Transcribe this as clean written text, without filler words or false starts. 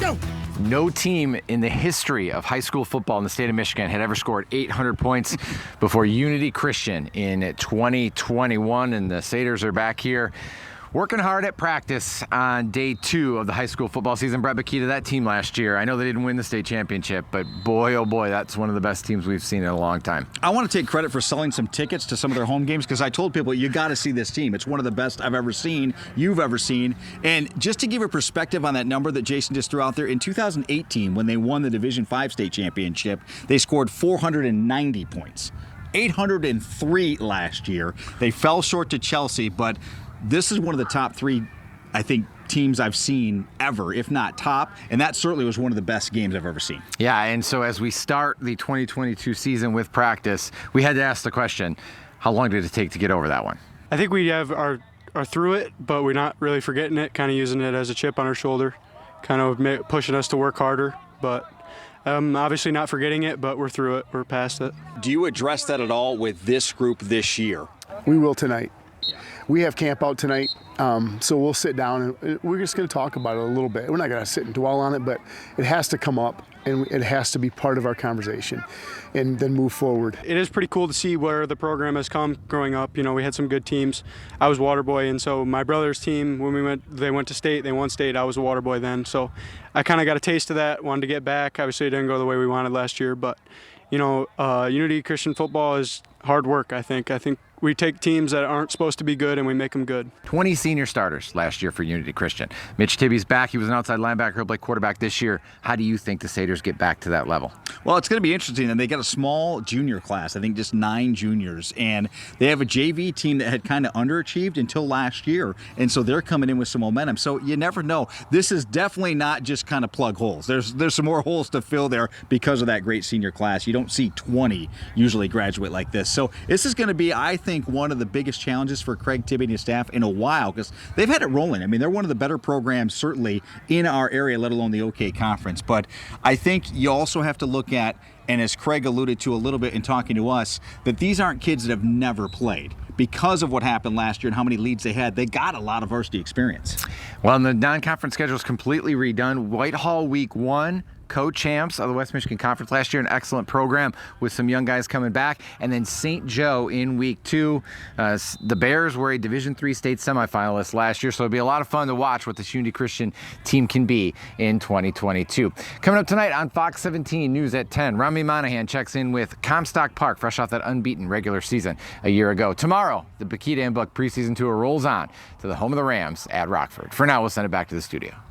Go! No team in the history of high school football in the state of Michigan had ever scored 800 points before Unity Christian in 2021, and the Crusaders are back here working hard at practice on day 2 of the high school football season. Brett Bakita, that team last year, I know they didn't win the state championship, but boy, oh boy, that's one of the best teams we've seen in a long time. I want to take credit for selling some tickets to some of their home games because I told people, you got to see this team. It's one of the best I've ever seen, you've ever seen. And just to give a perspective on that number that Jason just threw out there, in 2018, when they won the Division V state championship, they scored 490 points. 803 last year. They fell short to Chelsea, but this is one of the top 3, I think, teams I've seen ever, if not top, and that certainly was one of the best games I've ever seen. Yeah, and so as we start the 2022 season with practice, we had to ask the question, how long did it take to get over that one? I think we are through it, but we're not really forgetting it, kind of using it as a chip on our shoulder, kind of pushing us to work harder, but obviously not forgetting it, but we're through it, we're past it. Do you address that at all with this group this year? We will tonight. We have camp out tonight, so we'll sit down and we're just going to talk about it a little bit. We're not going to sit and dwell on it, but it has to come up and it has to be part of our conversation and then move forward. It is pretty cool to see where the program has come growing up. You know, we had some good teams. I was water boy, and so my brother's team, when they went to state, they won state. I was a water boy then, so I kind of got a taste of that, wanted to get back. Obviously, it didn't go the way we wanted last year, but, you know, Unity Christian football is hard work, I think. We take teams that aren't supposed to be good and we make them good. 20 senior starters last year for Unity Christian. Mitch Tibby's back. He was an outside linebacker. He'll play quarterback this year. How do you think the Crusaders get back to that level? Well, it's going to be interesting. And they got a small junior class, I think just 9 juniors. And they have a JV team that had kind of underachieved until last year. And so they're coming in with some momentum. So you never know. This is definitely not just kind of plug holes. There's some more holes to fill there because of that great senior class. You don't see 20 usually graduate like this. So this is going to be, I think, one of the biggest challenges for Craig Tibby and his staff in a while because they've had it rolling. I mean, they're one of the better programs certainly in our area, let alone the OK Conference. But I think you also have to look at, and as Craig alluded to a little bit in talking to us, that these aren't kids that have never played. Because of what happened last year and how many leads they had, they got a lot of varsity experience. Well, and the non-conference schedule is completely redone. Whitehall Week 1, co-champs of the West Michigan Conference last year, an excellent program with some young guys coming back. And then St. Joe in Week 2. The Bears were a Division III state semifinalist last year, so it'll be a lot of fun to watch what this Unity Christian team can be in 2022. Coming up tonight on Fox 17 News at 10, Rami Monahan checks in with Comstock Park, fresh off that unbeaten regular season a year ago. Tomorrow, the Bakita and Buck preseason tour rolls on to the home of the Rams at Rockford. For now, we'll send it back to the studio.